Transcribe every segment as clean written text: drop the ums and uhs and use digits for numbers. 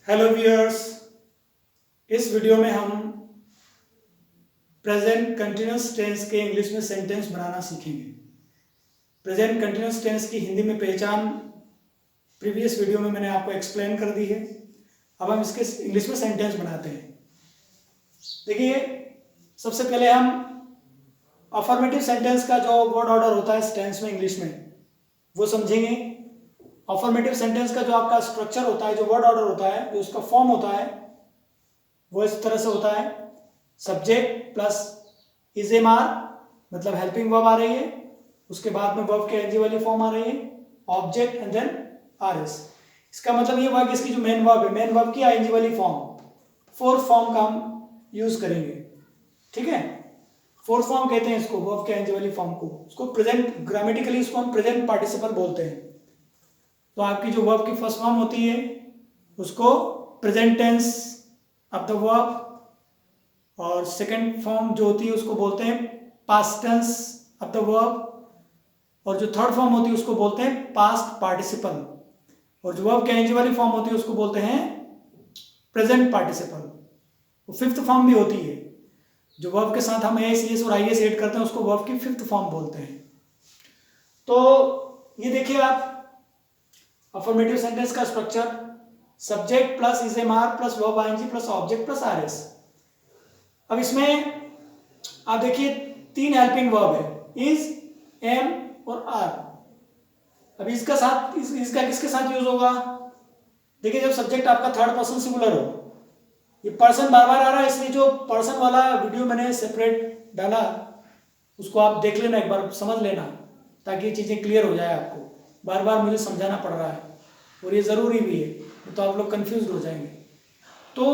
Hello viewers, इस video में हम प्रेजेंट कंटिन्यूअस टेंस के इंग्लिश में सेंटेंस बनाना सीखेंगे। प्रेजेंट कंटिन्यूअस टेंस की हिंदी में पहचान प्रीवियस वीडियो में मैंने आपको एक्सप्लेन कर दी है। अब हम इसके इंग्लिश में सेंटेंस बनाते हैं। देखिए, सबसे पहले हम अफर्मेटिव सेंटेंस का जो वर्ड ऑर्डर होता है टेंस में इंग्लिश में वो समझेंगे। अफर्मेटिव सेंटेंस का जो आपका स्ट्रक्चर होता है, जो वर्ड ऑर्डर होता है, जो उसका फॉर्म होता है वो इस तरह से होता है। Subject plus is am are मतलब हेल्पिंग वर्ब आ रही है, उसके बाद में वर्ब के एनजी वाली फॉर्म आ रही है, object and then R S. इसका मतलब ये हुआ कि इसकी जो मेन वर्ब है, मेन वर्ब की आईएनजी वाली फॉर्म, फोर्थ फॉर्म का हम यूज करेंगे। ठीक है, फोर्थ फॉर्म कहते हैं इसको, वर्ब के आईएनजी वाली फॉर्म को। उसको प्रेजेंट, ग्रामेटिकली इसको हम प्रेजेंट पार्टिसिपल बोलते हैं। तो आपकी जो वर्ब की फर्स्ट फॉर्म होती है उसको present tense of the verb, और सेकंड फॉर्म जो होती है उसको बोलते हैं past tense of the verb, और जो थर्ड फॉर्म होती है उसको बोलते हैं पास्ट पार्टिसिपल, और जो वर्ब के आईएनजी वाली फॉर्म होती है उसको बोलते हैं प्रेजेंट पार्टिसिपल। वो फिफ्थ फॉर्म भी होती है, जो वर्ब के साथ हम एस, एस और आई एस ऐड करते हैं उसको वर्ब की फिफ्थ फॉर्म बोलते हैं। तो ये देखिए आप, अफर्मेटिव सेंटेंस का structure subject plus is am are plus verb ING plus object plus R S. अब इसमें आप देखिए तीन हेल्पिंग वर्ब है, इज, एम और आर। अब इसका साथ इसका किसके साथ यूज होगा? देखिए, जब सब्जेक्ट आपका थर्ड पर्सन सिंगुलर हो, ये पर्सन बार बार आ रहा है इसलिए जो पर्सन वाला वीडियो मैंने सेपरेट डाला उसको आप देख लेना, एक बार समझ लेना, ताकि ये चीज़ें क्लियर हो जाए आपको। बार बार मुझे समझाना पड़ रहा है और ये ज़रूरी भी है, तो आप लोग कंफ्यूज हो जाएंगे। तो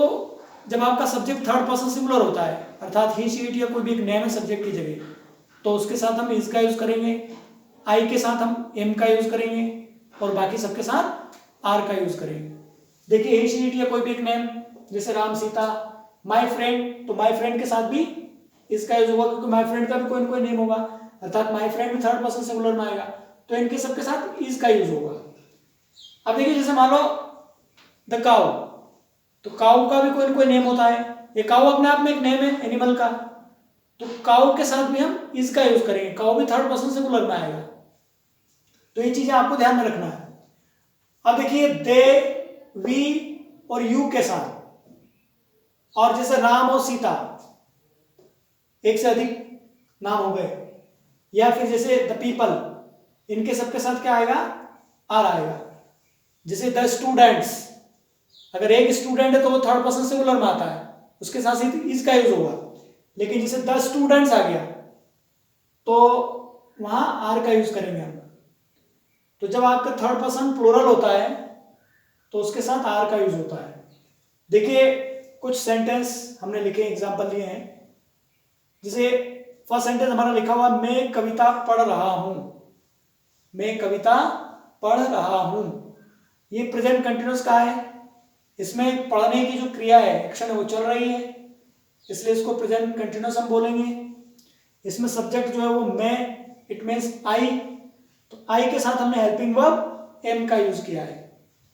जब आपका सब्जेक्ट थर्ड पर्सन सिंगुलर होता है, अर्थात ही, शी, इट या कोई भी एक नेम है सब्जेक्ट की जगह, तो उसके साथ हम इज का यूज करेंगे, आई के साथ हम एम का यूज करेंगे, और बाकी सबके साथ आर का यूज करेंगे। देखिए, ही, शी, इट या कोई भी एक नेम, जैसे राम, सीता, माई फ्रेंड, तो माई फ्रेंड के साथ भी इसका यूज होगा, क्योंकि माई फ्रेंड का भी कोई ना कोई नेम होगा, अर्थात माई फ्रेंड भी थर्ड पर्सन सिंगुलर में आएगा, तो इनके सबके साथ इज का यूज होगा। अब देखिए, जैसे मान लो द काउ, तो काउ का भी कोई ना कोई नेम होता है, ये काउ अपने आप में एक नेम है एनिमल का, तो काउ के साथ भी हम इज का यूज करेंगे, काउ भी थर्ड पर्सन सिंगुलर में आएगा। तो ये चीजें आपको ध्यान में रखना है। अब देखिए, दे, वी और यू के साथ, और जैसे राम और सीता, एक से अधिक नाम हो गए, या फिर जैसे द पीपल, इनके सबके साथ क्या आएगा? आर आएगा। जैसे द स्टूडेंट्स, अगर एक स्टूडेंट है तो वो थर्ड पर्सन सिंगुलर में आता है, उसके साथ ही इज का यूज होगा। लेकिन जैसे द स्टूडेंट्स आ गया तो वहां आर का यूज करेंगे हम। तो जब आपका थर्ड पर्सन प्लूरल होता है तो उसके साथ आर का यूज होता है। देखिए, कुछ सेंटेंस हमने लिखे, एग्जांपल लिए हैं। जैसे फर्स्ट सेंटेंस हमारा लिखा हुआ, मैं कविता पढ़ रहा हूं, मैं कविता पढ़ रहा हूं। ये प्रेजेंट कंटिन्यूअस का है, इसमें पढ़ने की जो क्रिया है, एक्शन है, वो चल रही है, इसलिए इसको प्रेजेंट कंटिन्यूअस हम बोलेंगे। इसमें सब्जेक्ट जो है वो मैं, इट मीन्स आई, तो आई के साथ हमने हेल्पिंग वर्ब एम का यूज किया है,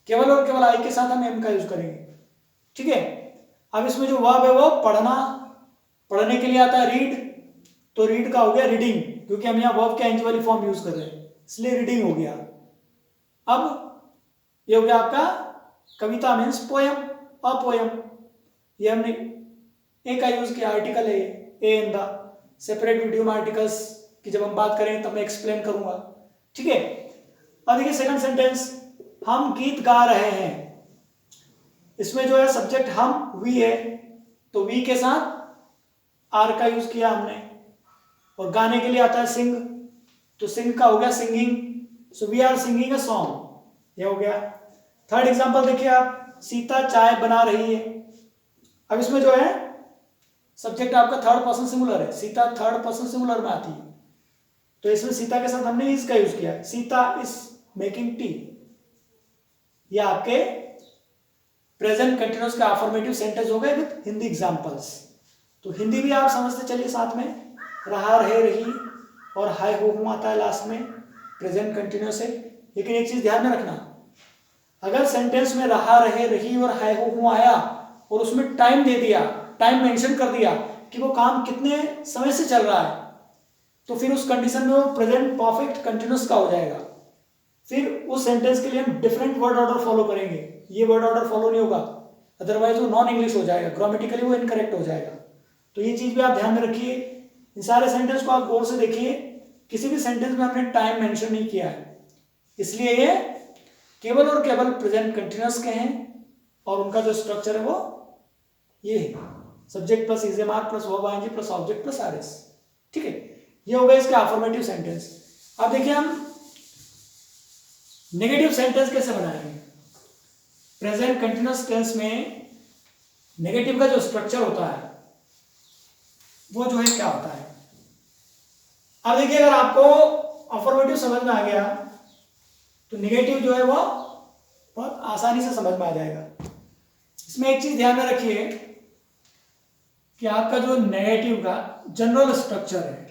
केवल और केवल आई के साथ हम एम का यूज करेंगे। ठीक है, अब इसमें जो वर्ब है वो पढ़ना, पढ़ने के लिए आता है रीड, तो रीड का हो गया रीडिंग, क्योंकि हम यहाँ वर्ब के एनजी वाली फॉर्म यूज कर रहे हैं, इसलिए रीडिंग हो गया। अब ये हो गया आपका कविता मीन्स पोयम, अ पोयम, ये हमने ए का यूज किया, आर्टिकल है ए इन द। सेपरेट वीडियो में आर्टिकल्स की जब हम बात करेंगे तब मैं एक्सप्लेन करूंगा। ठीक है, अब देखिए सेकंड सेंटेंस, हम गीत गा रहे हैं। इसमें जो है सब्जेक्ट हम, वी है, तो वी के साथ आर का यूज किया हमने, और गाने के लिए आता है सिंग, तो सिंग का हो गया singing, so we are singing a song, ये हो गया। थर्ड एग्जांपल देखिए आप, सीता चाय बना रही है। अब इसमें जो है सब्जेक्ट आपका थर्ड पर्सन सिंगुलर है, सीता थर्ड पर्सन सिंगुलर में आती है, तो इसमें सीता के साथ हमने इज का यूज किया, सीता इज मेकिंग टी। ये आपके प्रेजेंट कंटिन्यूअस का अफर्मेटिव सेंटेंस हो गए विद हिंदी एग्जांपल्स। तो हिंदी भी आप समझते चलिए साथ में, रहा, रहे, रही और हाय हो आता है लास्ट में, प्रेजेंट कंटिन्यूअस है। लेकिन एक चीज ध्यान में रखना, अगर सेंटेंस में रहा, रहे, रही और है, हो, हूं आया और उसमें टाइम दे दिया, टाइम मेंशन कर दिया कि वो काम कितने समय से चल रहा है, तो फिर उस कंडीशन में वो प्रेजेंट परफेक्ट कंटिन्यूअस का हो जाएगा। फिर उस सेंटेंस के लिए हम डिफरेंट वर्ड ऑर्डर फॉलो करेंगे, ये वर्ड ऑर्डर फॉलो नहीं होगा, अदरवाइज वो नॉन इंग्लिश हो जाएगा, ग्रामेटिकली वो इनकरेक्ट हो जाएगा। तो ये चीज भी आप ध्यान में रखिए। इन सारे सेंटेंस को आप गौर से देखिए, किसी भी सेंटेंस में हमने टाइम मेंशन नहीं किया है, इसलिए ये केवल और केवल प्रेजेंट कंटिन्यूअस के हैं और उनका जो स्ट्रक्चर है वो ये है, subject plus is am are plus verb ING plus object plus R S. ठीक है, ये हो गया इसका अफर्मेटिव सेंटेंस। अब देखिए हम नेगेटिव सेंटेंस कैसे बनाएंगे। प्रेजेंट कंटिन्यूअस टेंस में नेगेटिव का जो स्ट्रक्चर होता है वो जो है क्या होता है। अब देखिए, अगर आपको अफर्मेटिव समझ में आ गया तो नेगेटिव जो है वो बहुत आसानी से समझ में आ जाएगा। इसमें एक चीज ध्यान में रखिए कि आपका जो नेगेटिव का जनरल स्ट्रक्चर है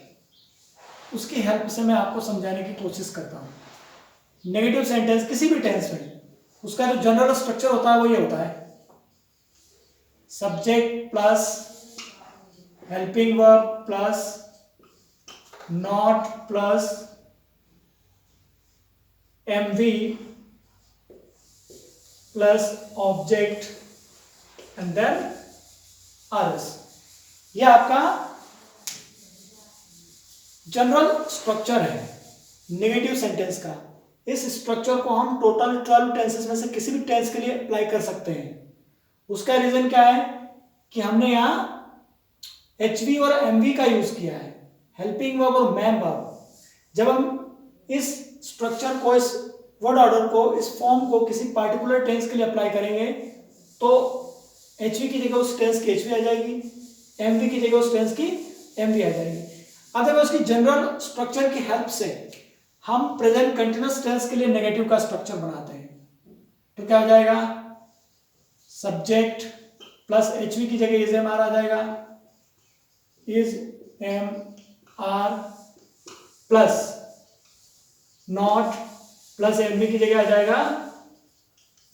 उसकी हेल्प से मैं आपको समझाने की कोशिश करता हूं। नेगेटिव सेंटेंस किसी भी टेंस में उसका जो जनरल स्ट्रक्चर होता है वो ये होता है, subject plus helping verb plus not plus MV plus object and then RS. ये आपका जनरल स्ट्रक्चर है नेगेटिव सेंटेंस का। इस स्ट्रक्चर को हम टोटल 12 टेंसेस में से किसी भी टेंस के लिए अप्लाई कर सकते हैं। उसका रीजन क्या है कि हमने यहाँ एचवी और एमवी का यूज किया है, हेल्पिंग वर्ब और मैन वर्ब। जब हम इस स्ट्रक्चर को, इस वर्ड ऑर्डर को, इस फॉर्म को किसी पार्टिकुलर टेंस के लिए अप्लाई करेंगे तो एचवी की जगह उस टेंस की एचवी आ जाएगी, एमवी की जगह उस टेंस की एमवी आ जाएगी। अब देखो उसकी जनरल स्ट्रक्चर की हेल्प से हम प्रेजेंट कंटिन्यूअस टेंस के लिए नेगेटिव का स्ट्रक्चर बनाते हैं। तो क्या हो जाएगा, सब्जेक्ट प्लस एचवी की जगह इज एम आर आ जाएगा, is am are plus not plus MV की जगह आ जाएगा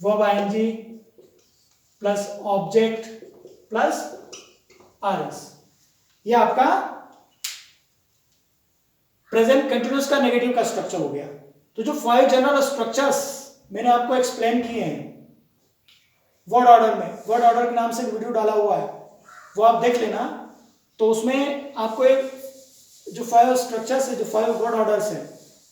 verb ING plus object plus RS. ये आपका प्रेजेंट कंटिन्यूअस का नेगेटिव का स्ट्रक्चर हो गया। तो जो 5 जनरल स्ट्रक्चर्स मैंने आपको एक्सप्लेन किए हैं वर्ड ऑर्डर में, वर्ड ऑर्डर के नाम से वीडियो डाला हुआ है, वो आप देख लेना। तो उसमें आपको एक जो 5 स्ट्रक्चर्स है, जो 5 वर्ड ऑर्डर्स है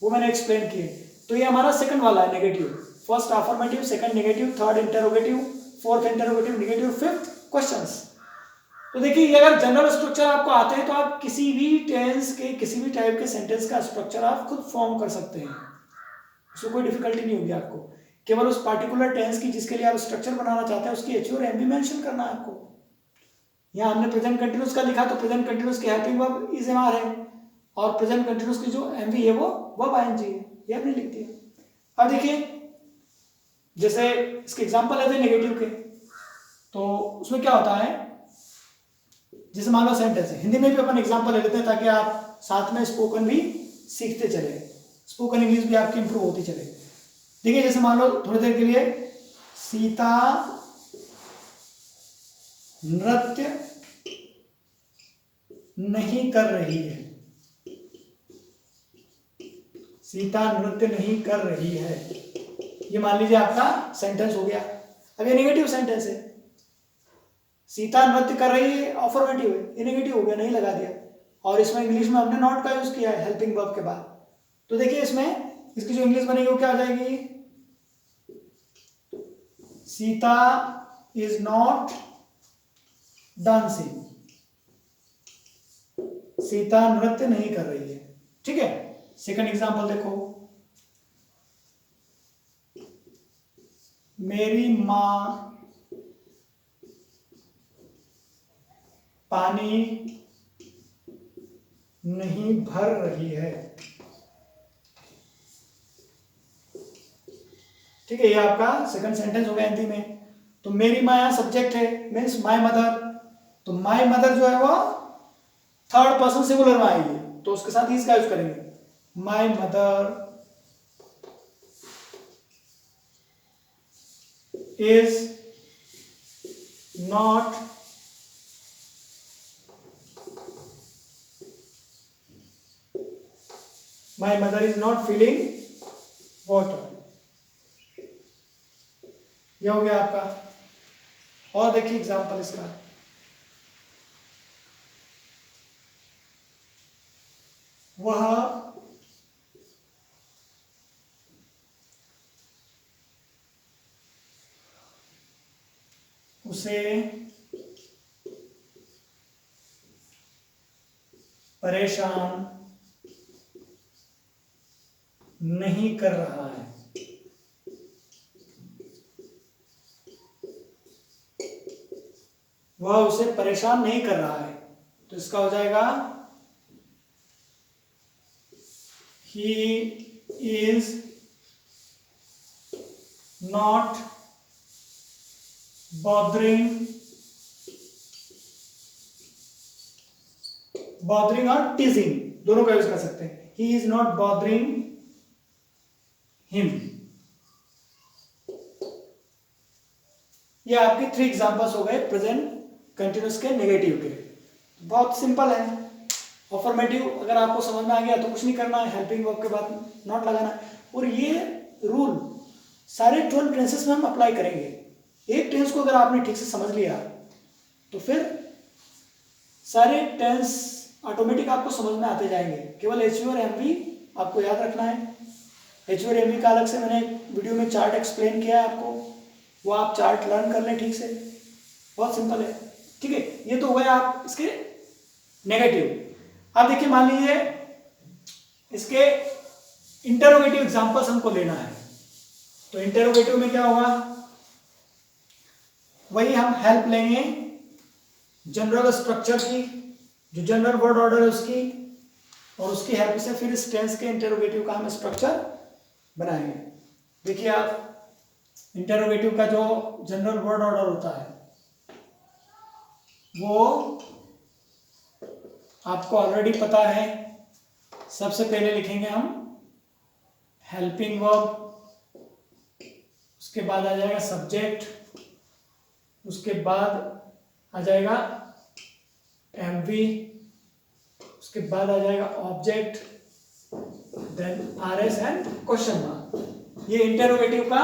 वो मैंने एक्सप्लेन किए। तो ये हमारा सेकंड वाला है negative, first affirmative, second negative, third interrogative, fourth interrogative, negative, fifth questions. तो देखिए, ये अगर जनरल स्ट्रक्चर आपको आते हैं तो आप किसी भी टेंस के, किसी भी टाइप के सेंटेंस का स्ट्रक्चर आप खुद फॉर्म कर सकते हैं, उसमें कोई डिफिकल्टी नहीं होगी आपको। केवल उस पार्टिकुलर टेंस की जिसके लिए आप स्ट्रक्चर बनाना चाहते हैं उसकी एच और एम भी मेंशन करना है आपको। यहाँ हमने प्रेजेंट कंटिन्यूअस का लिखा तो प्रेजेंट कंटिन्यूअस की helping verb is am are है और प्रेजेंट कंटिन्यूअस की जो एम है वो वर्ब आईएनजी है, ये हमने लिख दिया। अब देखिए, जैसे इसके एग्जाम्पल लेते हैं नेगेटिव के, तो उसमें क्या होता है, जैसे मान लो सेंटेंस है, हिंदी में भी अपन एग्जांपल ले लेते हैं ताकि आप साथ में स्पोकन भी सीखते चले, स्पोकन इंग्लिश भी आपकी इंप्रूव होती चले। देखिए, जैसे मान लो थोड़ी देर के लिए, सीता नृत्य नहीं कर रही है, सीता नृत्य नहीं कर रही है, ये मान लीजिए आपका सेंटेंस हो गया। अब ये नेगेटिव सेंटेंस है, सीता नृत्य कर रही है अफर्मेटिव है, ये नेगेटिव हो गया, नहीं लगा दिया। और इसमें इंग्लिश में हमने नॉट का यूज किया है हेल्पिंग वर्ब के बाद। तो देखिए, इसमें इसकी जो इंग्लिश बनेगी वो क्या आ जाएगी, Sita is not dancing, Sita नृत्य नहीं कर रही है। ठीक है, सेकंड एग्जांपल देखो, मेरी मां पानी नहीं भर रही है। ठीक है, ये आपका सेकंड सेंटेंस हो गया हिंदी में। तो मेरी माँ यहाँ सब्जेक्ट है, मीन्स माय मदर। तो माय मदर जो है वो थर्ड पर्सन सिंगुलर में आएगी, तो उसके साथ इसका यूज करेंगे, my mother is not my mother is not feeling water. यह हो गया आपका। और देखिए एग्जाम्पल इसका, वह उसे परेशान नहीं कर रहा है। वह उसे परेशान नहीं कर रहा है, तो इसका हो जाएगा he is not bothering और teasing दोनों का यूज कर सकते हैं। he is not bothering him। ये आपके 3 एग्जांपल्स हो गए प्रेजेंट कंटिन्यूअस के नेगेटिव के। बहुत सिंपल है। अफर्मेटिव अगर आपको समझ में आ गया तो कुछ नहीं करना है, हेल्पिंग वर्ब के बाद नॉट लगाना है। और ये रूल सारे 12 टेंसेस में हम अप्लाई करेंगे। एक टेंस को अगर आपने ठीक से समझ लिया तो फिर सारे टेंस ऑटोमेटिक आपको समझ में आते जाएंगे। केवल एचवी और एमवी आपको याद रखना है। एचवी और एमवी का अलग से मैंने वीडियो में चार्ट एक्सप्लेन किया है आपको, वो आप चार्ट लर्न कर लें ठीक से। बहुत सिंपल है, ठीक है। ये तो हो गया आप इसके नेगेटिव। अब देखिए मान लीजिए इसके इंटरोगेटिव एग्जांपल्स हमको लेना है, तो इंटरोगेटिव में क्या होगा, वही हम हेल्प लेंगे जनरल स्ट्रक्चर की, जो जनरल वर्ड ऑर्डर है उसकी, और उसकी हेल्प से फिर इस टेंस के इंटरोगेटिव का हम स्ट्रक्चर बनाएंगे। देखिए आप इंटरोगेटिव का जो जनरल वर्ड ऑर्डर होता है वो आपको ऑलरेडी पता है। सबसे पहले लिखेंगे हम हेल्पिंग वर्ब, उसके बाद आ जाएगा सब्जेक्ट, उसके बाद आ जाएगा एमवी, उसके बाद आ जाएगा object, then RS and question mark. ये इंटरोगेटिव का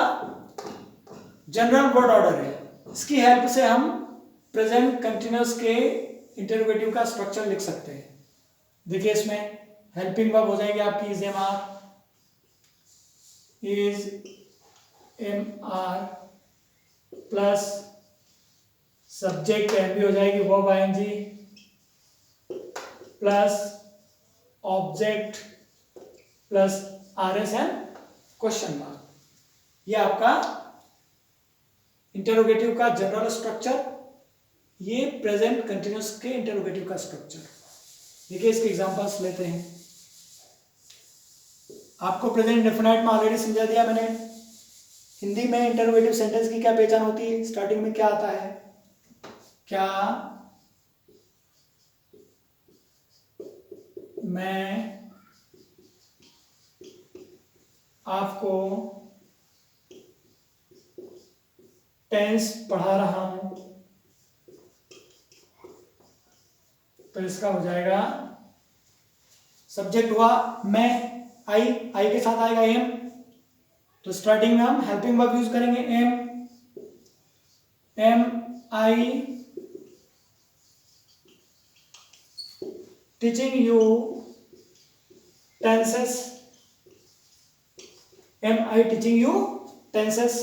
जनरल वर्ड ऑर्डर है। इसकी हेल्प से हम प्रेजेंट कंटिन्यूअस के इंटरोगेटिव का स्ट्रक्चर लिख सकते हैं। देखिए इसमें हेल्पिंग वर्ब हो जाएगी आपकी is am are plus subject M भी हो जाएगी verb ING plus object plus RS and question mark. ये आपका इंटरोगेटिव का जनरल स्ट्रक्चर, ये प्रेजेंट कंटिन्यूअस के इंटरोगेटिव का स्ट्रक्चर। देखिए इसके एग्जांपल्स लेते हैं। आपको प्रेजेंट इंडेफिनाइट में ऑलरेडी समझा दिया मैंने। हिंदी में इंटरोगेटिव सेंटेंस की क्या पहचान होती है, स्टार्टिंग में क्या आता है, क्या मैं आपको टेंस पढ़ा रहा हूं, तो इसका हो जाएगा सब्जेक्ट हुआ मैं, आई के साथ आएगा एम, तो स्टार्टिंग में हम हेल्पिंग वर्ब यूज करेंगे am I teaching you tenses, am I teaching you tenses.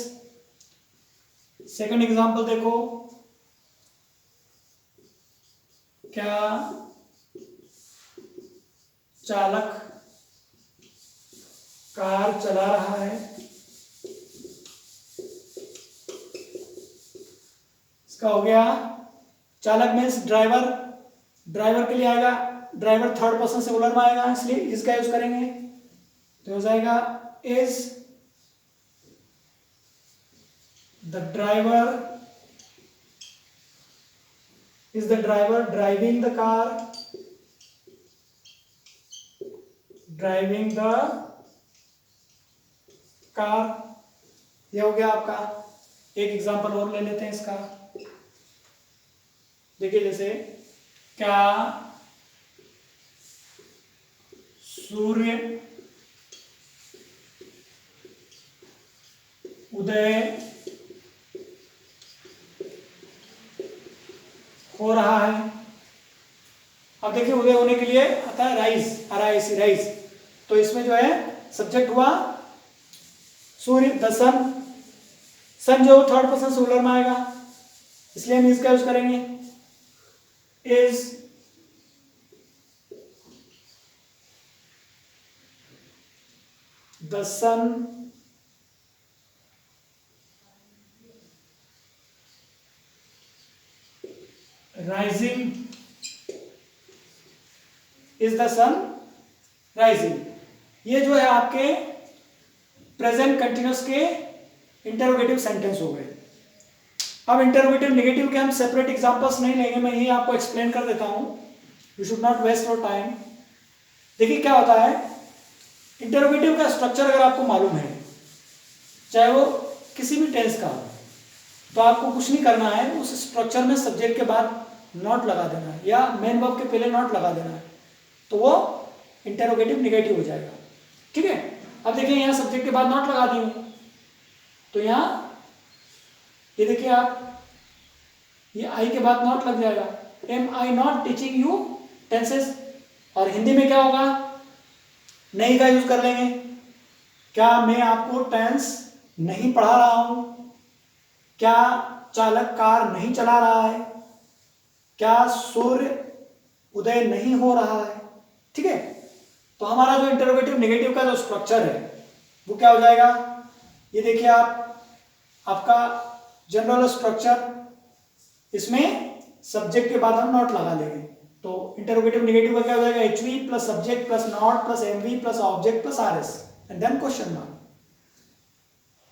Second example देखो, क्या चालक कार चला रहा है, इसका हो गया चालक मीन्स ड्राइवर, ड्राइवर के लिए आएगा, ड्राइवर थर्ड पर्सन सिंगुलर में आएगा इसलिए इसका यूज करेंगे, तो हो जाएगा is the driver driving the car, driving the car. ये हो गया आपका एक एग्जांपल और ले लेते हैं इसका। देखिए जैसे क्या सूर्य उदय हो रहा है। अब देखिए उदय होने के लिए आता है राइज, RISE राइज। तो इसमें जो है सब्जेक्ट हुआ सूर्य, द सन। सन जो थर्ड पर्सन सिंगुलर में आएगा, इसलिए हम इसका यूज करेंगे, is the sun rising, is the sun rising. ये जो है आपके प्रेजेंट कंटिन्यूअस के इंटरोगेटिव सेंटेंस हो गए। अब इंटरोगेटिव नेगेटिव के हम सेपरेट एग्जांपल्स नहीं लेंगे, मैं यही आपको एक्सप्लेन कर देता हूं, you should not waste your time. देखिए क्या होता है, इंटरोगेटिव का स्ट्रक्चर अगर आपको मालूम है, चाहे वो किसी भी टेंस का हो, तो आपको कुछ नहीं करना है, उस स्ट्रक्चर में सब्जेक्ट के बाद नॉट लगा देना है या मेन वर्ब के पहले नॉट लगा देना है, तो वो इंटरोगेटिव नेगेटिव हो जाएगा। ठीक है, अब देखिए यहाँ सब्जेक्ट के बाद नॉट लगा दिए, तो यहाँ ये देखिए आप, ये आई के बाद नॉट लग जाएगा, am I not teaching you tenses. और हिंदी में क्या होगा, नहीं का यूज कर लेंगे, क्या मैं आपको टेंस नहीं पढ़ा रहा हूं, क्या चालक कार नहीं चला रहा है, क्या सूर्य उदय नहीं हो रहा है। ठीक है, तो हमारा जो इंटरोगेटिव नेगेटिव का जो स्ट्रक्चर है वो क्या हो जाएगा, ये देखिए आप, आपका जनरल स्ट्रक्चर, इसमें सब्जेक्ट के बाद हम नॉट लगा लेंगे, तो इंटरोगेटिव नेगेटिव का क्या हो जाएगा, HV plus subject plus not plus MV plus object plus RS and then question mark.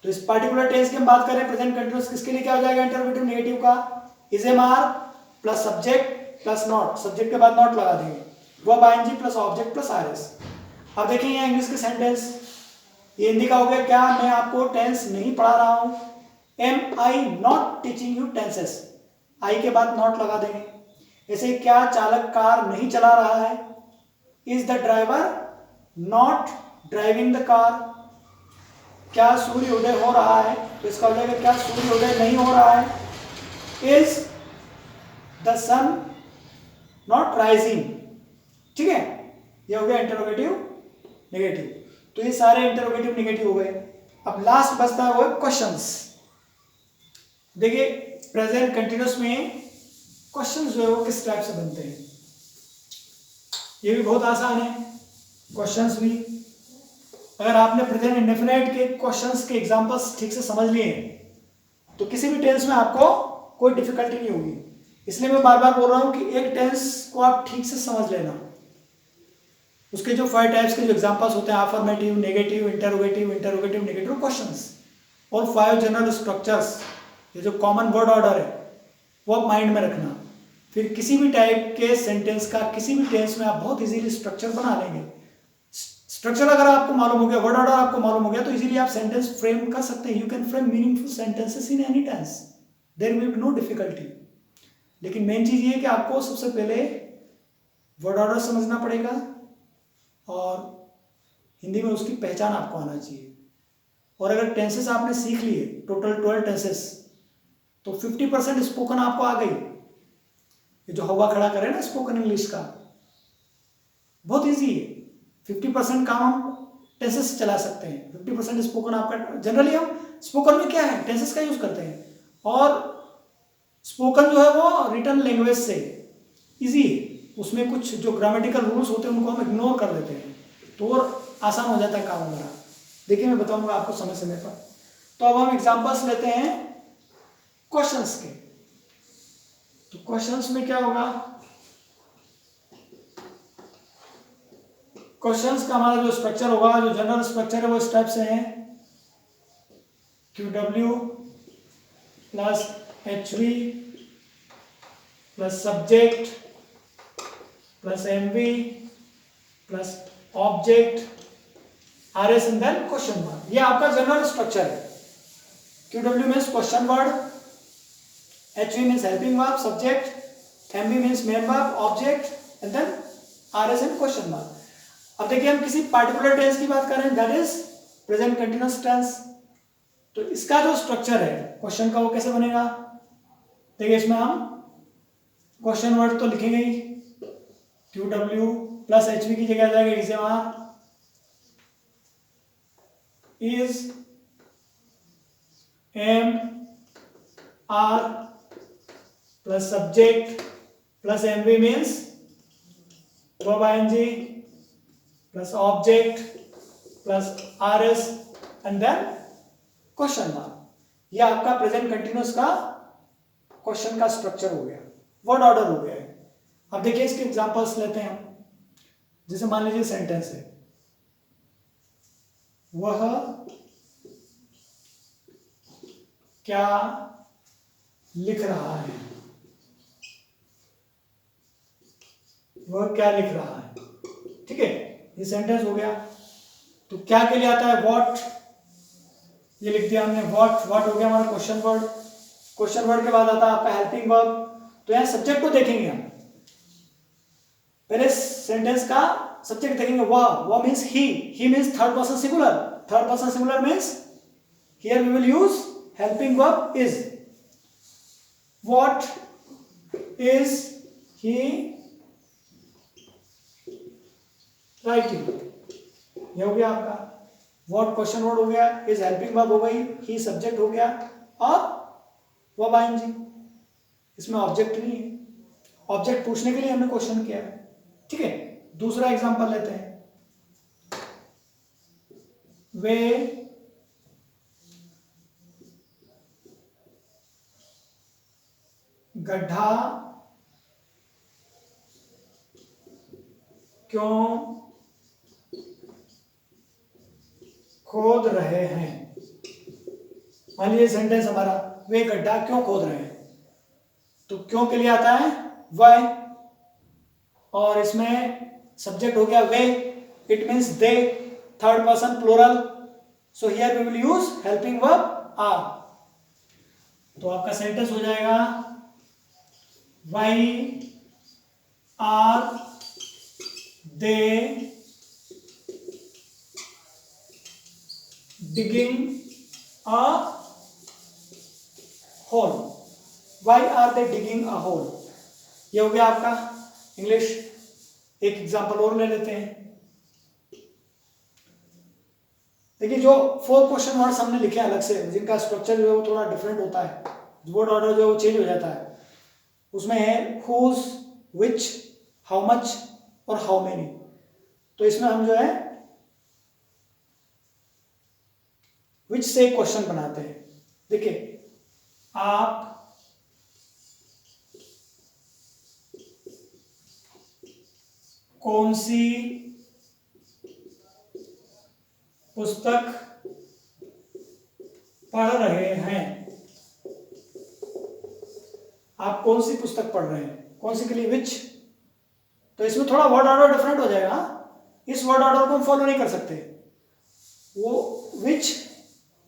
तो इस पार्टिकुलर टेंस की हम बात करें प्रेजेंट कंटिन्यूअस, किसके लिए क्या हो जाएगा इंटरोगेटिव नेगेटिव का, is am are plus subject plus not, subject के बाद नॉट लगा देंगे, verb ING plus object plus RS। अब देखिए यहाँ इंग्लिश के सेंटेंस, ये हिंदी का हो गया, क्या मैं आपको टेंस नहीं पढ़ा रहा हूं, am I not teaching you tenses, I के बाद नॉट लगा देंगे। ऐसे क्या चालक कार नहीं चला रहा है, is the driver not driving the car, क्या सूर्य उदय हो रहा है, तो इसका हो जाएगा क्या सूर्य उदय नहीं हो रहा है, is the sun not rising. ठीक है, ये हो गया इंटरोगेटिव नेगेटिव। तो ये सारे इंटरोगेटिव नेगेटिव हो गए। अब लास्ट बचता है वो क्वेश्चंस। देखिए प्रेजेंट कंटिन्यूअस में क्वेश्चंस जो है वो किस टाइप से बनते हैं, ये भी बहुत आसान है क्वेश्चंस भी। अगर आपने प्रेजेंट इंडेफिनिट के क्वेश्चंस के एग्जांपल्स ठीक से समझ लिए तो किसी भी टेंस में आपको कोई डिफिकल्टी नहीं होगी। इसलिए मैं बार बार बोल रहा हूं कि एक टेंस को आप ठीक से समझ लेना, उसके जो 5 टाइप्स के जो एग्जांपल्स होते हैं, affirmative, negative, interrogative, interrogative negative questions, और 5 जनरल स्ट्रक्चर्स, ये जो कॉमन वर्ड ऑर्डर है वो आप माइंड में रखना। फिर किसी भी टाइप के सेंटेंस का किसी भी टेंस में आप बहुत इजीली स्ट्रक्चर बना लेंगे। स्ट्रक्चर अगर आपको मालूम हो गया, वर्ड ऑर्डर आपको मालूम हो गया, तो इजीली आप सेंटेंस फ्रेम कर सकते हैं। You can frame meaningful sentences in any tense, there will be no difficulty. लेकिन मेन चीज ये है कि आपको सबसे पहले वर्ड ऑर्डर समझना पड़ेगा और हिंदी में उसकी पहचान आपको आना चाहिए। और अगर टेंसेस आपने सीख लिए, टोटल 12 टेंसेस, तो 50% स्पोकन आपको आ गई। ये जो हवा खड़ा करे ना स्पोकन इंग्लिश का, बहुत इजी है। 50% काम हम टेंसेस से चला सकते हैं, 50% स्पोकन आपका। जनरली हम स्पोकन में क्या है, टेंसेस का यूज करते हैं, और स्पोकन जो है वो रिटन लैंग्वेज से इजी है। उसमें कुछ जो ग्रामेटिकल रूल्स होते हैं उनको हम इग्नोर कर देते हैं, तो और आसान हो जाता है काम हमारा। देखिए मैं बताऊंगा आपको समय समय पर। तो अब हम एग्जांपल्स लेते हैं क्वेश्चंस के। तो क्वेश्चंस में क्या होगा, क्वेश्चंस का हमारा जो स्ट्रक्चर होगा, जो जनरल स्ट्रक्चर है वो इस टाइप से है, QW plus HV plus subject plus MV plus object RS and then question mark. ये आपका जनरल स्ट्रक्चर है। QW means question word, HV means helping verb, subject, MV means main verb, object and then RS and question mark. अब देखिए हम किसी particular tense की बात कर रहे हैं, that is present continuous tense. तो इसका जो स्ट्रक्चर है क्वेश्चन का वो कैसे बनेगा, देखिए इसमें हम क्वेश्चन वर्ड तो लिखेंगे ही, QW प्लस HV की जगह आ जाएगा is am are, is am are plus subject plus MV means verb ING plus object plus RS and then question mark. ये आपका प्रेजेंट कंटिन्यूअस का क्वेश्चन का स्ट्रक्चर हो गया, वर्ड ऑर्डर हो गया है। अब देखिए इसके एग्जांपल्स लेते हैं हम। जैसे मान लीजिए सेंटेंस है, वह क्या लिख रहा है, वह क्या लिख रहा है, ठीक है, ये सेंटेंस हो गया। तो क्या के लिए आता है, व्हाट, ये लिख दिया हमने, व्हाट, व्हाट हो गया हमारा क्वेश्चन वर्ड। क्वेश्चन वर्ड के बाद आता है आपका हेल्पिंग वर्ब। तो यहां सब्जेक्ट को देखेंगे हम, पहले सेंटेंस का सब्जेक्ट देखेंगे, वह means he means third person singular, third person singular means here we will use helping verb is. What is he writing, ये हो गया आपका व्हाट क्वेश्चन वर्ड हो गया, इज हेल्पिंग वर्ब हो गई, ही सब्जेक्ट हो गया और वर्ब ING। इसमें ऑब्जेक्ट नहीं है, ऑब्जेक्ट पूछने के लिए हमने क्वेश्चन किया है, ठीक है। दूसरा एग्जांपल लेते हैं, वे गड्ढा क्यों खोद रहे हैं। मान लीजिए सेंटेंस हमारा, वे गड्ढा क्यों खोद रहे हैं, तो क्यों के लिए आता है वाई, और इसमें सब्जेक्ट हो गया वे, it means they, third person plural, so here we will use helping verb are. तो आपका सेंटेंस हो जाएगा, why are they digging a hole, why are they digging a hole, ये हो गया आपका इंग्लिश। एक एग्जांपल और ले लेते हैं, देखिए जो 4 क्वेश्चन वर्ड्स हमने लिखे अलग से, जिनका स्ट्रक्चर जो है वो थोड़ा डिफरेंट होता है, वर्ड ऑर्डर जो है वो चेंज हो जाता है। उसमें है whose, which, how much और how many। तो इसमें हम जो है विच से क्वेश्चन बनाते हैं। देखिए आप कौन सी पुस्तक पढ़ रहे हैं, आप कौन सी पुस्तक पढ़ रहे हैं, कौन सी के लिए विच। तो इसमें थोड़ा वर्ड ऑर्डर डिफरेंट हो जाएगा, इस वर्ड ऑर्डर को हम फॉलो नहीं कर सकते। वो विच,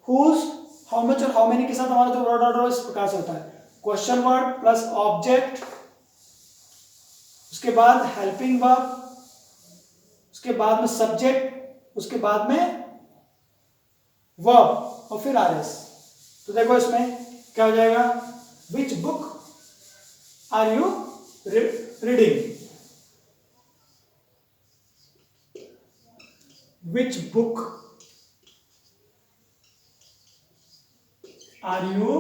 whose, how much और how many के साथ हमारा जो वर्ड ऑर्डर इस प्रकार से होता है, क्वेश्चन वर्ड प्लस ऑब्जेक्ट, उसके बाद हेल्पिंग वर्ब, उसके बाद में सब्जेक्ट, उसके बाद में वर्ब और फिर RS। तो देखो इसमें क्या हो जाएगा, which book are you reading, which book are you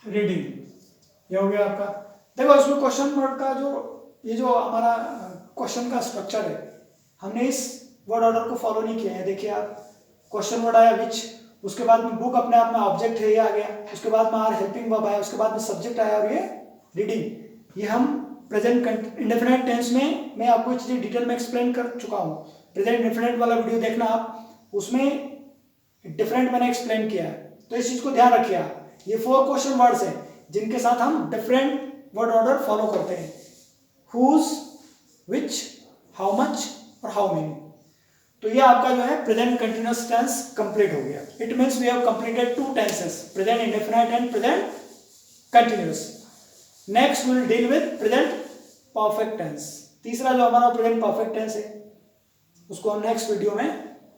reading, ये हो गया आपका। देखो इसमें क्वेश्चन वर्ड का जो ये जो हमारा क्वेश्चन का स्ट्रक्चर है, हमने इस वर्ड ऑर्डर को फॉलो नहीं किया है। देखिए आप, क्वेश्चन वर्ड आया विच, उसके बाद में बुक अपने आप में ऑब्जेक्ट है ये आ गया, उसके बाद में आर हेल्पिंग वर्ब आया, उसके बाद में सब्जेक्ट आया और ये रीडिंग। ये हम प्रेजेंट इंडेफिनिट टेंस में मैं आपको चीजें डिटेल में एक्सप्लेन कर चुका हूँ। प्रेजेंट इंडेफिनिट वाला वीडियो देखना आप, उसमें डिफरेंट मैंने एक्सप्लेन किया है। तो इस चीज को ध्यान रखिए आप, ये 4 क्वेश्चन वर्ड्स हैं जिनके साथ हम डिफरेंट वर्ड ऑर्डर फॉलो करते हैं, whose, which, how much और how many। तो ये आपका जो है प्रेजेंट कंटिन्यूअस टेंस कंप्लीट हो गया. It means we have completed 2 tenses, present indefinite and present continuous. Next will deal with present perfect tense. तीसरा जो हमारा प्रेजेंट परफेक्ट टेंस है उसको हम नेक्स्ट वीडियो में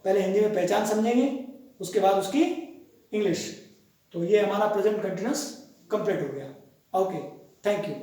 पहले हिंदी में पहचान समझेंगे, उसके बाद उसकी इंग्लिश. तो ये हमारा प्रेजेंट कंटिन्यूअस कंप्लीट हो गया. Okay, thank you.